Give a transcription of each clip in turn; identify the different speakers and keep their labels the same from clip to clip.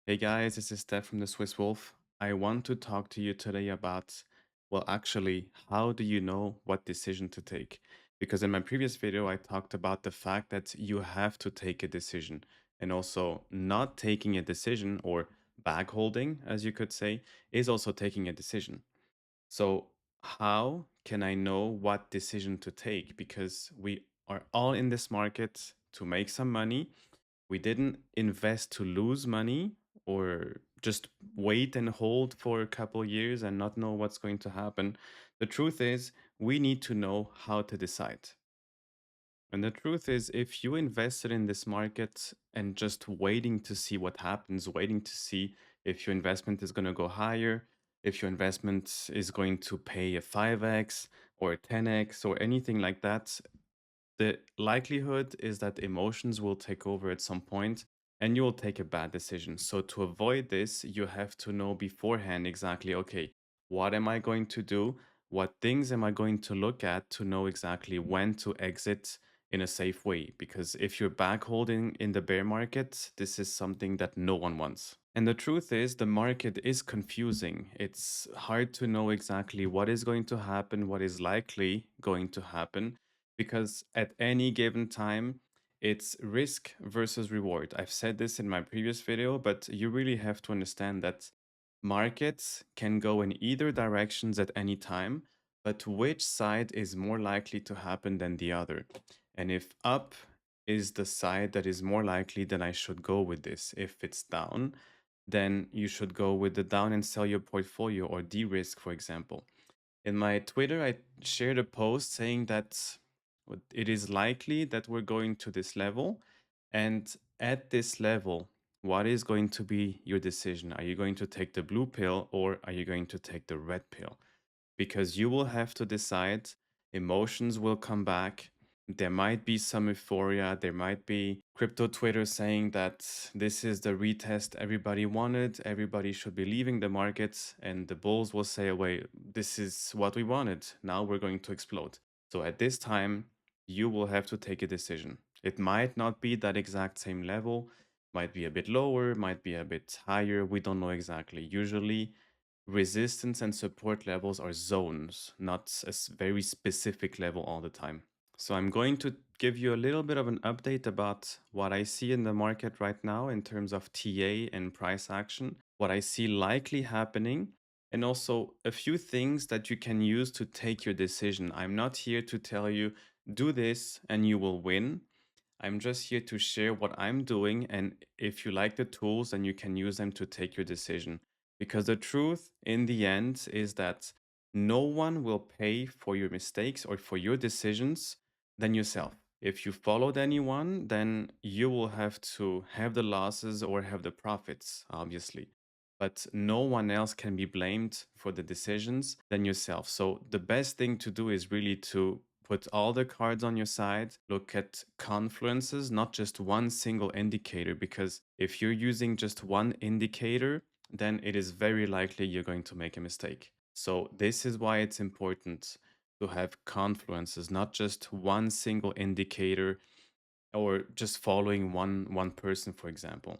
Speaker 1: Hey guys, this is Steph from the Swiss Wolf. I want to talk to you today about, actually, how do you know what decision to take? Because in my previous video, I talked about the fact that you have to take a decision, and also not taking a decision or bag holding, as you could say, is also taking a decision. So, how can I know what decision to take? Because we are all in this market to make some money. We didn't invest to lose money or just wait and hold for a couple years and not know what's going to happen. The truth is, we need to know how to decide. And the truth is, if you invested in this market and just waiting to see what happens, waiting to see if your investment is going to go higher, if your investment is going to pay a 5x or a 10x or anything like that, the likelihood is that emotions will take over at some point and you will take a bad decision. So, to avoid this, you have to know beforehand exactly, okay, what am I going to do? What things am I going to look at to know exactly when to exit in a safe way? Because if you're back holding in the bear market, this is something that no one wants. And the truth is, the market is confusing. It's hard to know exactly what is going to happen, what is likely going to happen because at any given time, it's risk versus reward. I've said this in my previous video, but you really have to understand that markets can go in either directions at any time, but which side is more likely to happen than the other? And if up is the side that is more likely, then I should go with this. If it's down, then you should go with the down and sell your portfolio or de-risk, for example. In my Twitter, I shared a post saying that it is likely that we're going to this level. And at this level, what is going to be your decision? Are you going to take the blue pill or are you going to take the red pill? Because you will have to decide, emotions will come back. There might be some euphoria. There might be crypto Twitter saying that this is the retest everybody wanted. Everybody should be leaving the markets. And the bulls will say, wait, this is what we wanted. Now we're going to explode. So at this time, you will have to take a decision. It might not be that exact same level, might be a bit lower, might be a bit higher. We don't know exactly. Usually, resistance and support levels are zones, not a very specific level all the time. So I'm going to give you a little bit of an update about what I see in the market right now in terms of TA and price action, what I see likely happening, and also a few things that you can use to take your decision. I'm not here to tell you, do this and you will win. I'm just here to share what I'm doing. And if you like the tools, then you can use them to take your decision. Because the truth in the end is that no one will pay for your mistakes or for your decisions than yourself. If you followed anyone, then you will have to have the losses or have the profits, obviously. But no one else can be blamed for the decisions than yourself. So the best thing to do is really to put all the cards on your side, look at confluences, not just one single indicator, because if you're using just one indicator, then it is very likely you're going to make a mistake. So, this is why it's important to have confluences, not just one single indicator or just following one person, for example.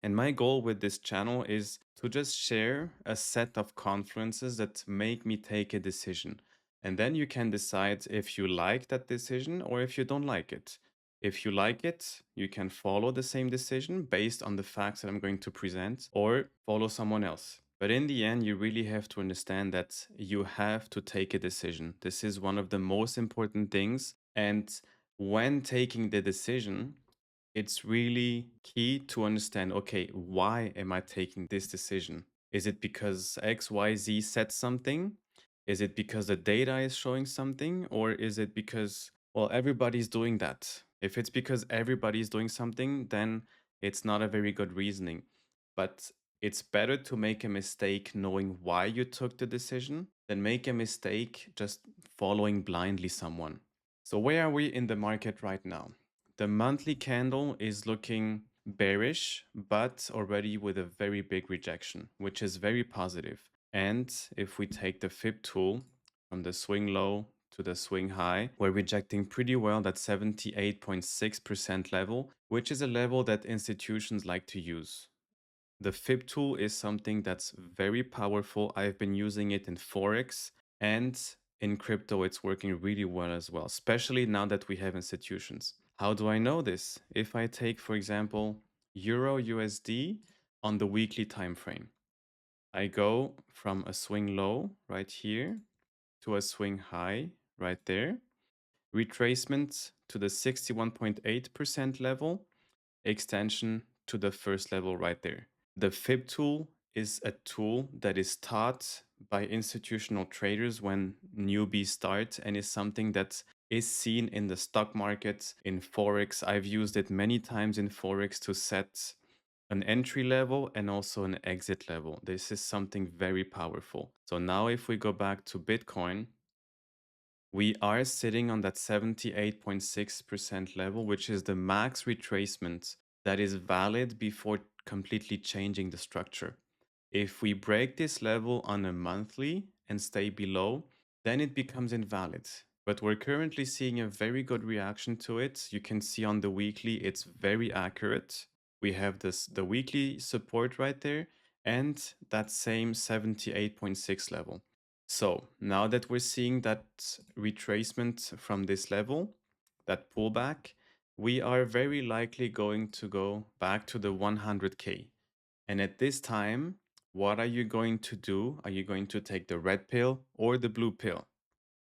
Speaker 1: And my goal with this channel is to just share a set of confluences that make me take a decision. And then you can decide if you like that decision or if you don't like it. If you like it, you can follow the same decision based on the facts that I'm going to present or follow someone else. But in the end, you really have to understand that you have to take a decision. This is one of the most important things. And when taking the decision, it's really key to understand, okay, why am I taking this decision? Is it because XYZ said something? Is it because the data is showing something? Or is it because, well, everybody's doing that? If it's because everybody's doing something, then it's not a very good reasoning. But it's better to make a mistake knowing why you took the decision than make a mistake just following blindly someone. So, where are we in the market right now? The monthly candle is looking bearish, but already with a very big rejection, which is very positive. And if we take the fib tool from the swing low to the swing high, we're rejecting pretty well that 78.6% level, which is a level that institutions like to use. The fib tool is something that's very powerful. I've been using it in Forex and in crypto. It's working really well as well, especially now that we have institutions. How do I know this? If I take, for example, Euro USD on the weekly time frame, I go from a swing low right here to a swing high right there, retracement to the 61.8% level, extension to the first level right there. The fib tool is a tool that is taught by institutional traders when newbies start and is something that is seen in the stock market, in Forex. I've used it many times in Forex to set an entry level and also an exit level. This is something very powerful. So now if we go back to Bitcoin, we are sitting on that 78.6% level, which is the max retracement that is valid before completely changing the structure. If we break this level on a monthly and stay below, then it becomes invalid. But we're currently seeing a very good reaction to it. You can see on the weekly, it's very accurate. We have the weekly support right there and that same 78.6 level. So now that we're seeing that retracement from this level, that pullback, we are very likely going to go back to the 100K. And at this time, what are you going to do? Are you going to take the red pill or the blue pill?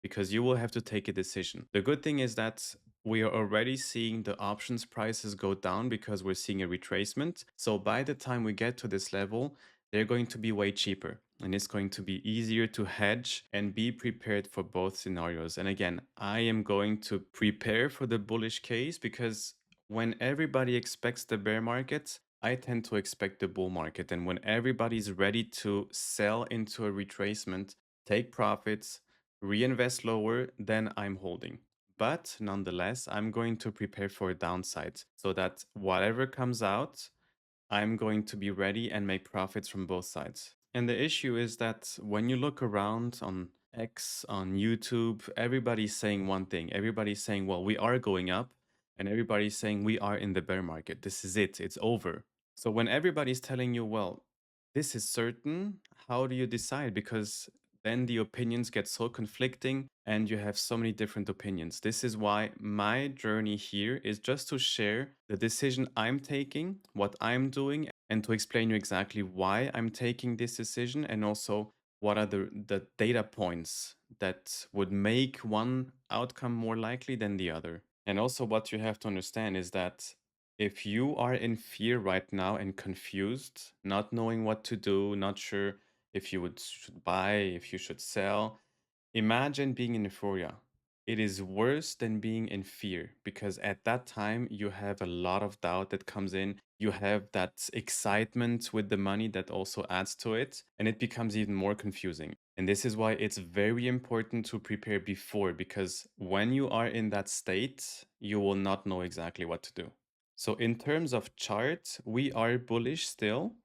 Speaker 1: Because you will have to take a decision. The good thing is that we are already seeing the options prices go down because we're seeing a retracement. So by the time we get to this level, they're going to be way cheaper and it's going to be easier to hedge and be prepared for both scenarios. And again, I am going to prepare for the bullish case because when everybody expects the bear market, I tend to expect the bull market. And when everybody's ready to sell into a retracement, take profits, reinvest lower than I'm holding. But nonetheless, I'm going to prepare for a downside so that whatever comes out, I'm going to be ready and make profits from both sides. And the issue is that when you look around on X, on YouTube, everybody's saying one thing. Everybody's saying, well, we are going up, and everybody's saying we are in the bear market. This is it, it's over. So when everybody's telling you, well, this is certain, how do you decide? Because then the opinions get so conflicting and you have so many different opinions. This is why my journey here is just to share the decision I'm taking, what I'm doing, and to explain you exactly why I'm taking this decision and also what are the data points that would make one outcome more likely than the other. And also, what you have to understand is that if you are in fear right now and confused, not knowing what to do, not sure if you should buy, if you should sell, imagine being in euphoria. It is worse than being in fear because at that time you have a lot of doubt that comes in. You have that excitement with the money that also adds to it, and it becomes even more confusing. And this is why it's very important to prepare before because when you are in that state, you will not know exactly what to do. So, in terms of chart, we are bullish still.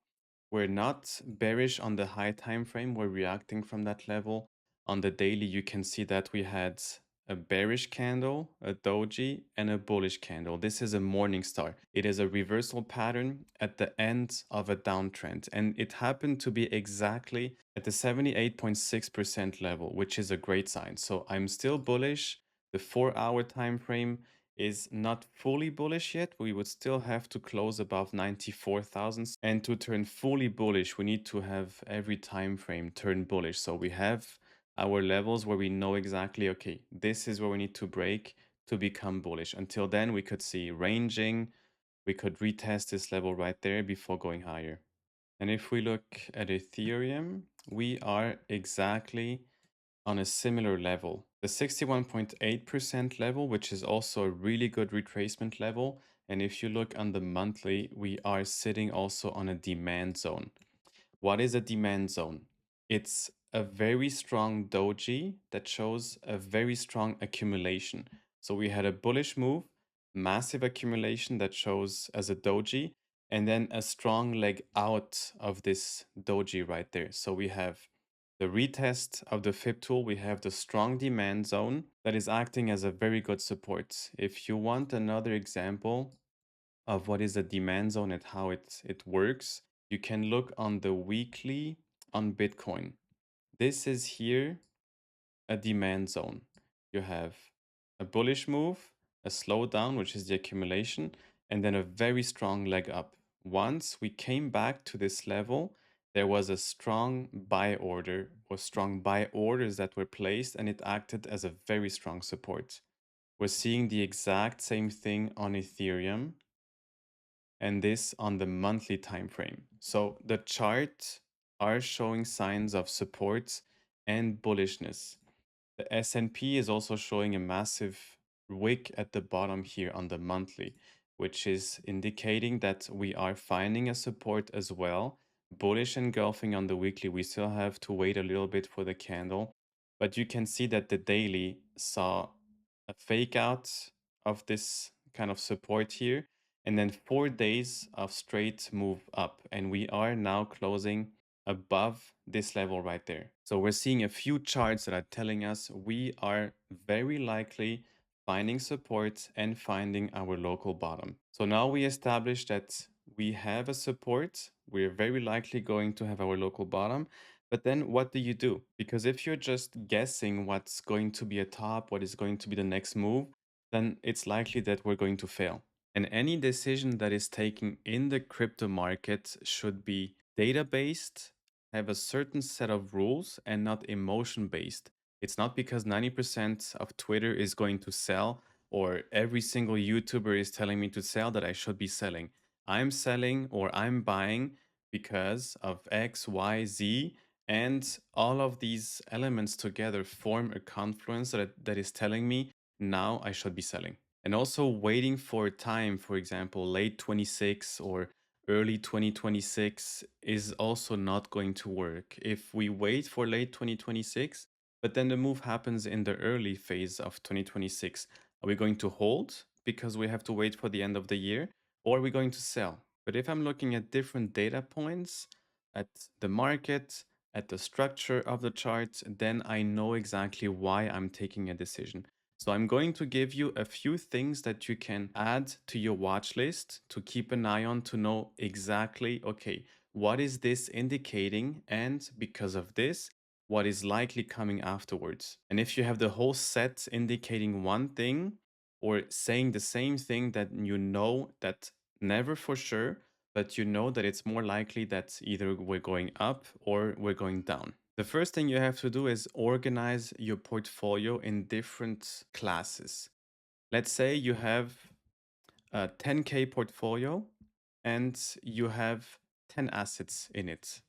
Speaker 1: We're not bearish on the high time frame. We're reacting from that level. On the daily, you can see that we had a bearish candle, a doji, and a bullish candle. This is a morning star. It is a reversal pattern at the end of a downtrend. And it happened to be exactly at the 78.6% level, which is a great sign. So I'm still bullish. The 4 hour time frame is not fully bullish yet. We would still have to close above 94,000. And to turn fully bullish, we need to have every time frame turn bullish. So we have our levels where we know exactly, okay, this is where we need to break to become bullish. Until then, we could see ranging. We could retest this level right there before going higher. And if we look at Ethereum, we are exactly on a similar level. The 61.8% level, which is also a really good retracement level. And if you look on the monthly, we are sitting also on a demand zone. What is a demand zone? It's a very strong doji that shows a very strong accumulation. So we had a bullish move, massive accumulation that shows as a doji, and then a strong leg out of this doji right there. So we have the retest of the fib tool, we have the strong demand zone that is acting as a very good support. If you want another example of what is a demand zone and how it works, you can look on the weekly on Bitcoin. This is here a demand zone. You have a bullish move, a slowdown, which is the accumulation, and then a very strong leg up. Once we came back to this level, there was a strong buy order or strong buy orders that were placed, and it acted as a very strong support. We're seeing the exact same thing on Ethereum and this on the monthly time frame. So the chart are showing signs of support and bullishness. The S&P is also showing a massive wick at the bottom here on the monthly, which is indicating that we are finding a support as well. Bullish engulfing on the weekly, we still have to wait a little bit for the candle, but you can see that the daily saw a fake out of this kind of support here, and then 4 days of straight move up, and we are now closing above this level right there. So we're seeing a few charts that are telling us we are very likely finding support and finding our local bottom. So now we established that we have a support, we're very likely going to have our local bottom. But then what do you do? Because if you're just guessing what's going to be a top, what is going to be the next move, then it's likely that we're going to fail. And any decision that is taken in the crypto market should be data based, have a certain set of rules, and not emotion based. It's not because 90% of Twitter is going to sell or every single YouTuber is telling me to sell that I should be selling. I'm selling or I'm buying because of X, Y, Z, and all of these elements together form a confluence that is telling me now I should be selling. And also waiting for time, for example, late 26 or early 2026 is also not going to work. If we wait for late 2026, but then the move happens in the early phase of 2026, are we going to hold because we have to wait for the end of the year, or are we going to sell? But if I'm looking at different data points, at the market, at the structure of the chart, then I know exactly why I'm taking a decision. So I'm going to give you a few things that you can add to your watch list to keep an eye on to know exactly, okay, what is this indicating? And because of this, what is likely coming afterwards? And if you have the whole set indicating one thing or saying the same thing that you know that never for sure, but you know that it's more likely that either we're going up or we're going down. The first thing you have to do is organize your portfolio in different classes. Let's say you have a 10K portfolio and you have 10 assets in it.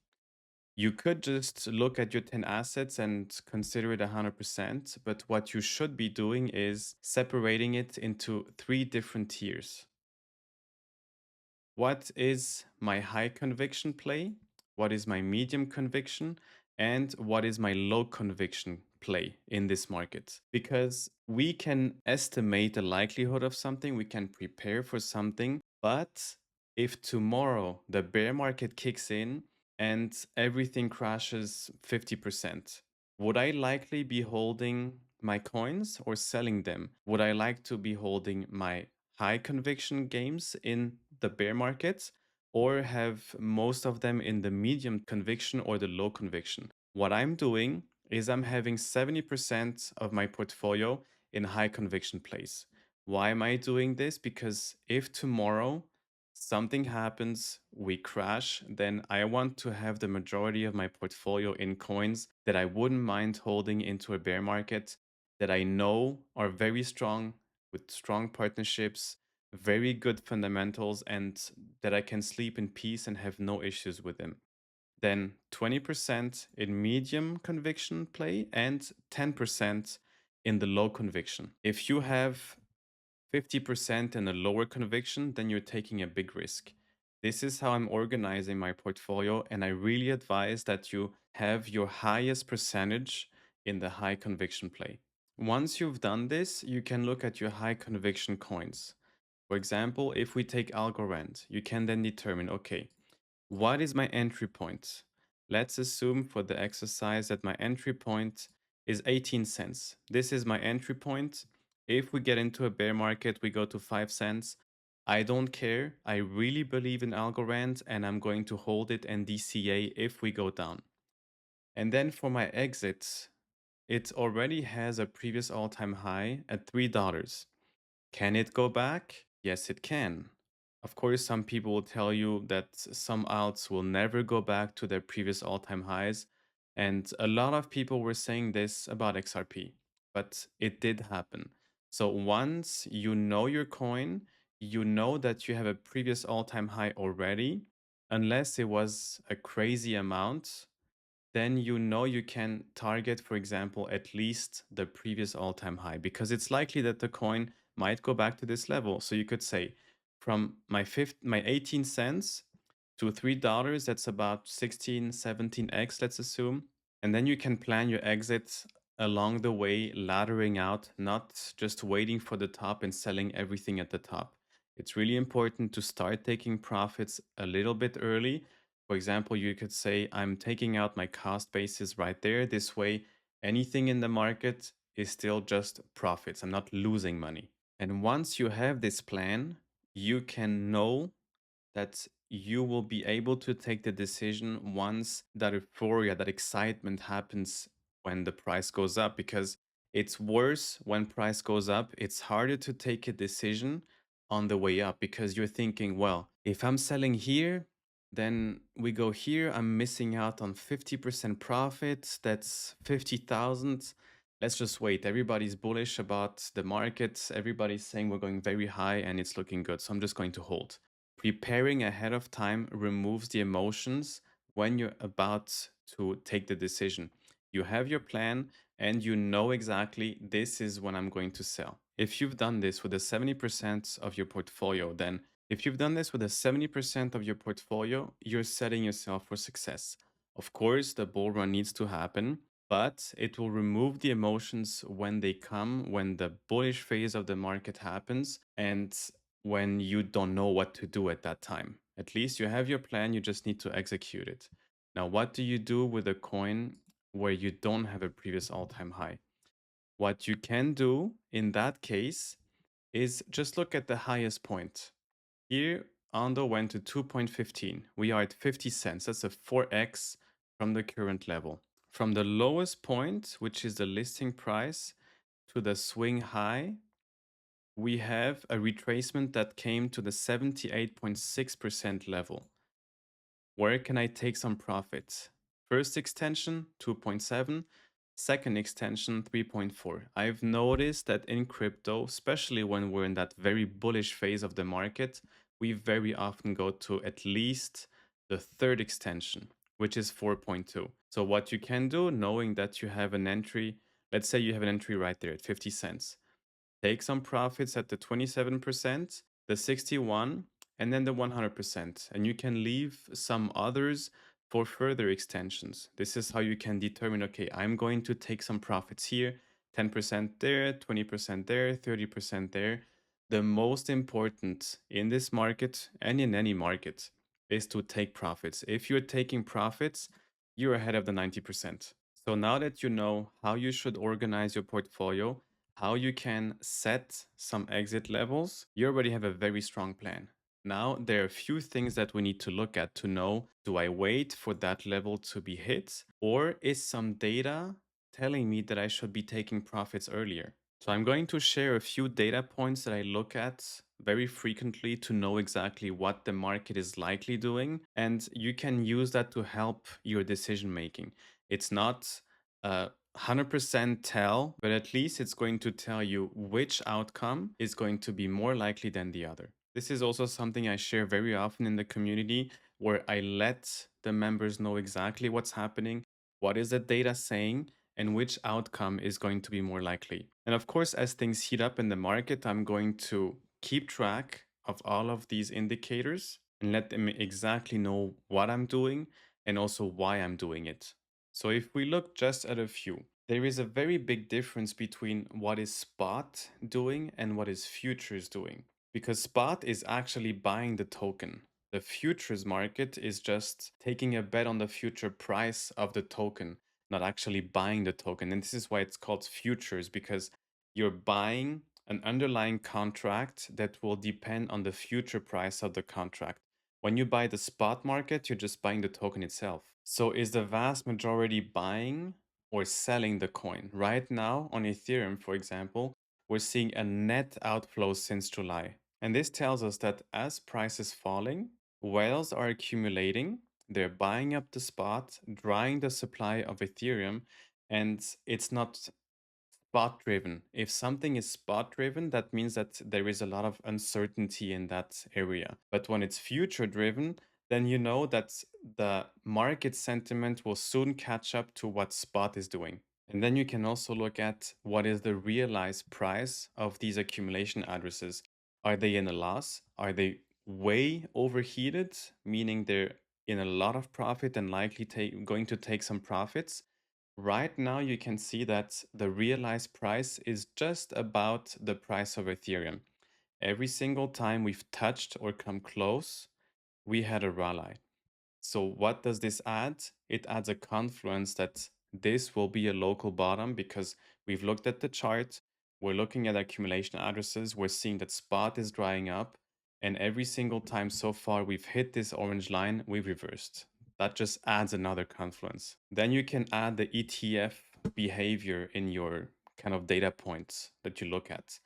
Speaker 1: You could just look at your 10 assets and consider it 100%, but what you should be doing is separating it into three different tiers. What is my high conviction play? What is my medium conviction? And what is my low conviction play in this market? Because we can estimate the likelihood of something, we can prepare for something, but if tomorrow the bear market kicks in and everything crashes 50%, would I likely be holding my coins or selling them? Would I like to be holding my high conviction games in the bear markets or have most of them in the medium conviction or the low conviction? What I'm doing is I'm having 70% of my portfolio in high conviction plays. Why am I doing this? Because if tomorrow something happens, we crash, then I want to have the majority of my portfolio in coins that I wouldn't mind holding into a bear market that I know are very strong with strong partnerships, very good fundamentals, and that I can sleep in peace and have no issues with them. Then 20% in medium conviction play and 10% in the low conviction. If you have 50% in a lower conviction, then you're taking a big risk. This is how I'm organizing my portfolio, and I really advise that you have your highest percentage in the high conviction play. Once you've done this, you can look at your high conviction coins. For example, if we take Algorand, you can then determine, okay, what is my entry point? Let's assume for the exercise that my entry point is 18 cents. This is my entry point. If we get into a bear market, we go to 5 cents. I don't care. I really believe in Algorand and I'm going to hold it and DCA if we go down. And then for my exits, it already has a previous all time high at $3. Can it go back? Yes, it can. Of course, some people will tell you that some alts will never go back to their previous all time highs. And a lot of people were saying this about XRP, but it did happen. So once you know your coin, you know that you have a previous all time high already, unless it was a crazy amount, then you know you can target, for example, at least the previous all-time high because it's likely that the coin might go back to this level. So you could say from my 18 cents to $3, that's about 16, 17x, let's assume. And then you can plan your exits along the way, laddering out, not just waiting for the top and selling everything at the top. It's really important to start taking profits a little bit early. For example, you could say, I'm taking out my cost basis right there. This way, anything in the market is still just profits. I'm not losing money. And once you have this plan, you can know that you will be able to take the decision once that euphoria, that excitement happens when the price goes up, because it's worse when price goes up. It's harder to take a decision on the way up because you're thinking, well, if I'm selling here, then we go here, I'm missing out on 50% profit. That's 50,000. Let's just wait. Everybody's bullish about the market. Everybody's saying we're going very high and it's looking good. So I'm just going to hold. Preparing ahead of time removes the emotions when you're about to take the decision. You have your plan and you know exactly this is when I'm going to sell. If you've done this with a 70% of your portfolio, then if you've done this with a 70% of your portfolio, you're setting yourself for success. Of course, the bull run needs to happen, but it will remove the emotions when they come, when the bullish phase of the market happens, and when you don't know what to do at that time. At least you have your plan, you just need to execute it. Now, what do you do with a coin where you don't have a previous all time high? What you can do in that case is just look at the highest point. Here, Ando went to 2.15. We are at 50 cents. That's a 4x from the current level. From the lowest point, which is the listing price, to the swing high, we have a retracement that came to the 78.6% level. Where can I take some profits? First extension, 2.7. Second extension, 3.4. I've noticed that in crypto, especially when we're in that very bullish phase of the market, we very often go to at least the third extension, which is 4.2. So what you can do, knowing that you have an entry, let's say you have an entry right there at 50 cents. Take some profits at the 27%, the 61, and then the 100%. And you can leave some others for further extensions. This is how you can determine, okay, I'm going to take some profits here, 10% there, 20% there, 30% there. The most important in this market and in any market is to take profits. If you're taking profits, you're ahead of the 90%. So now that you know how you should organize your portfolio, how you can set some exit levels, you already have a very strong plan. Now, there are a few things that we need to look at to know, do I wait for that level to be hit? Or is some data telling me that I should be taking profits earlier? So I'm going to share a few data points that I look at very frequently to know exactly what the market is likely doing. And you can use that to help your decision making. It's not 100% tell, but at least it's going to tell you which outcome is going to be more likely than the other. This is also something I share very often in the community where I let the members know exactly what's happening, what is the data saying, and which outcome is going to be more likely. And of course, as things heat up in the market, I'm going to keep track of all of these indicators and let them exactly know what I'm doing and also why I'm doing it. So if we look just at a few, there is a very big difference between what is spot doing and what is futures doing. Because spot is actually buying the token. The futures market is just taking a bet on the future price of the token, not actually buying the token. And this is why it's called futures, because you're buying an underlying contract that will depend on the future price of the contract. When you buy the spot market, you're just buying the token itself. So is the vast majority buying or selling the coin? Right now on Ethereum, for example, we're seeing a net outflow since July. And this tells us that as price is falling, whales are accumulating, they're buying up the spot, drying the supply of Ethereum, and it's not spot driven. If something is spot driven, that means that there is a lot of uncertainty in that area. But when it's future driven, then you know that the market sentiment will soon catch up to what spot is doing. And then you can also look at what is the realized price of these accumulation addresses. Are they in a loss? Are they way overheated, meaning they're in a lot of profit and likely going to take some profits? Right now, you can see that the realized price is just about the price of Ethereum. Every single time we've touched or come close, we had a rally. So what does this add? It adds a confluence that this will be a local bottom because we've looked at the chart, we're looking at accumulation addresses, we're seeing that spot is drying up, and every single time so far we've hit this orange line, we've reversed. That just adds another confluence. Then you can add the ETF behavior in your kind of data points that you look at.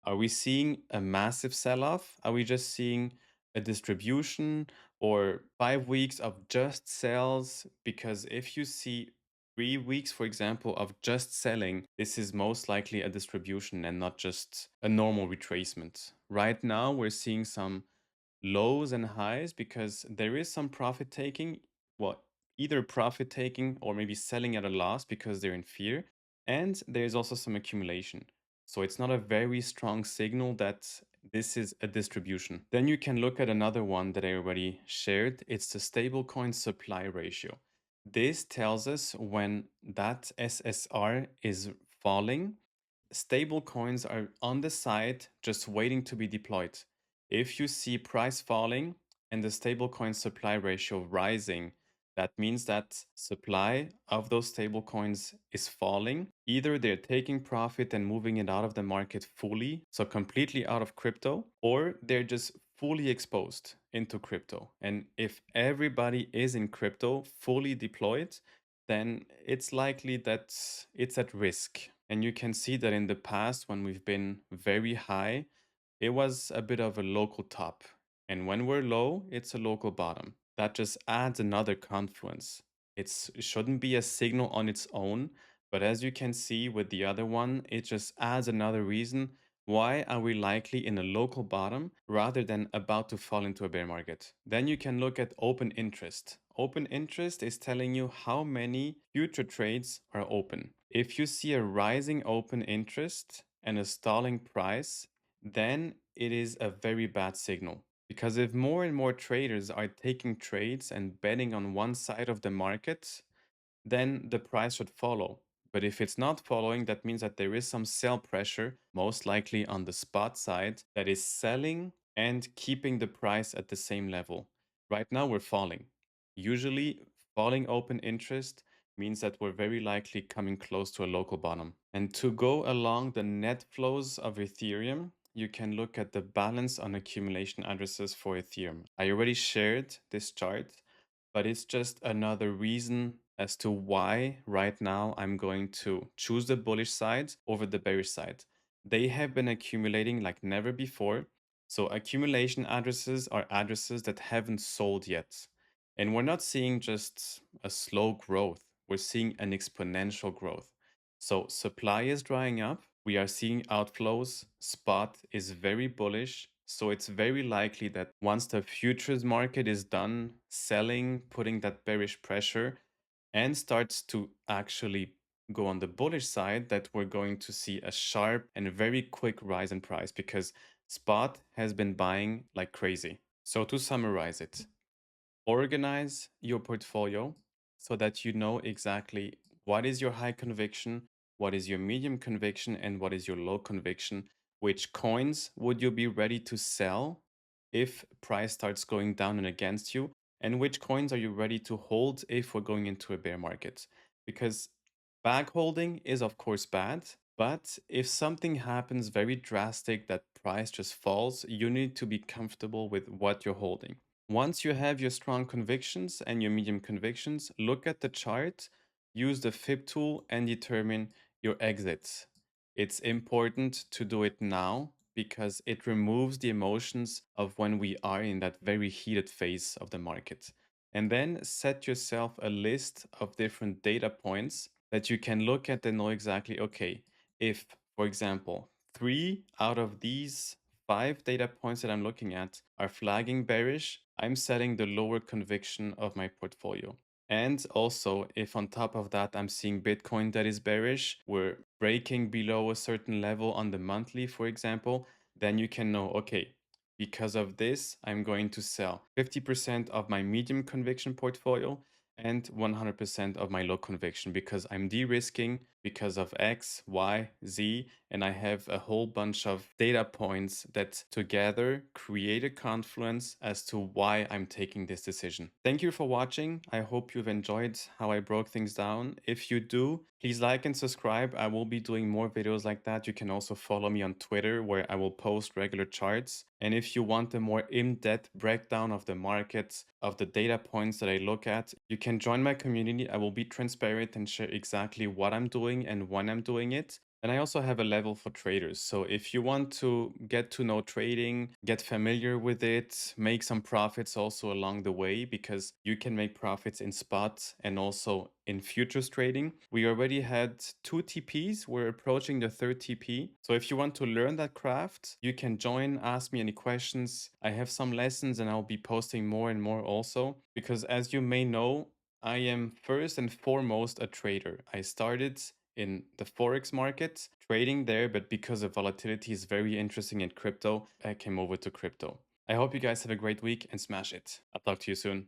Speaker 1: Are we seeing a massive sell off? Are we just seeing a distribution or 5 weeks of just sales? Because if you see 3 weeks, for example, of just selling, this is most likely a distribution and not just a normal retracement. Right now, we're seeing some lows and highs because there is some profit taking. Well, either profit taking or maybe selling at a loss because they're in fear. And there's also some accumulation. So it's not a very strong signal that this is a distribution. Then you can look at another one that I already shared. It's the stablecoin supply ratio. This tells us when that SSR is falling, stable coins are on the side just waiting to be deployed. If you see price falling and the stablecoin supply ratio rising, that means that supply of those stablecoins is falling. Either they're taking profit and moving it out of the market fully, so completely out of crypto, or they're just fully exposed into crypto. And if everybody is in crypto, fully deployed, then it's likely that it's at risk. And you can see that in the past, when we've been very high, it was a bit of a local top. And when we're low, it's a local bottom. That just adds another confluence. It shouldn't be a signal on its own, but as you can see with the other one, it just adds another reason why are we likely in a local bottom rather than about to fall into a bear market. Then you can look at open interest. Open interest is telling you how many future trades are open. If you see a rising open interest and a stalling price, then it is a very bad signal. Because if more and more traders are taking trades and betting on one side of the market, then the price should follow. But if it's not following, that means that there is some sell pressure, most likely on the spot side, that is selling and keeping the price at the same level. Right now, we're falling. Usually, falling open interest means that we're very likely coming close to a local bottom. And to go along the net flows of Ethereum, you can look at the balance on accumulation addresses for Ethereum. I already shared this chart, but it's just another reason as to why right now I'm going to choose the bullish side over the bearish side. They have been accumulating like never before. So accumulation addresses are addresses that haven't sold yet. And we're not seeing just a slow growth, we're seeing an exponential growth. So supply is drying up. We are seeing outflows. Spot is very bullish. So it's very likely that once the futures market is done selling, putting that bearish pressure, and starts to actually go on the bullish side, that we're going to see a sharp and very quick rise in price because spot has been buying like crazy. So to summarize it, organize your portfolio so that you know exactly what is your high conviction, what is your medium conviction, and what is your low conviction. Which coins would you be ready to sell if price starts going down and against you? And which coins are you ready to hold if we're going into a bear market? Because bag holding is, of course, bad, But if something happens very drastic that price just falls, you need to be comfortable with what you're holding. Once you have your strong convictions and your medium convictions, look at the chart, use the fib tool, and determine your exits. It's important to do it now because it removes the emotions of when we are in that very heated phase of the market. And then set yourself a list of different data points that you can look at and know exactly, okay, if, for example, three out of these five data points that I'm looking at are flagging bearish, I'm setting the lower conviction of my portfolio. And also, if on top of that I'm seeing Bitcoin that is bearish, we're breaking below a certain level on the monthly, for example, then you can know, okay, because of this, I'm going to sell 50% of my medium conviction portfolio and 100% of my low conviction because I'm de risking because of X, Y, Z, and I have a whole bunch of data points that together create a confluence as to why I'm taking this decision. Thank you for watching. I hope you've enjoyed how I broke things down. If you do, please like and subscribe. I will be doing more videos like that. You can also follow me on Twitter where I will post regular charts. And if you want a more in-depth breakdown of the markets, of the data points that I look at, you can join my community. I will be transparent and share exactly what I'm doing and when I'm doing it. And I also have a level for traders. So if you want to get to know trading, get familiar with it, make some profits also along the way, because you can make profits in spot and also in futures trading. We already had 2 TPs. We're approaching the third TP. So if you want to learn that craft, you can join, ask me any questions. I have some lessons and I'll be posting more and more also, because as you may know, I am first and foremost a trader. I started in the forex market trading there, but because the volatility is very interesting in crypto, I came over to crypto. I hope you guys have a great week and smash it. I'll talk to you soon.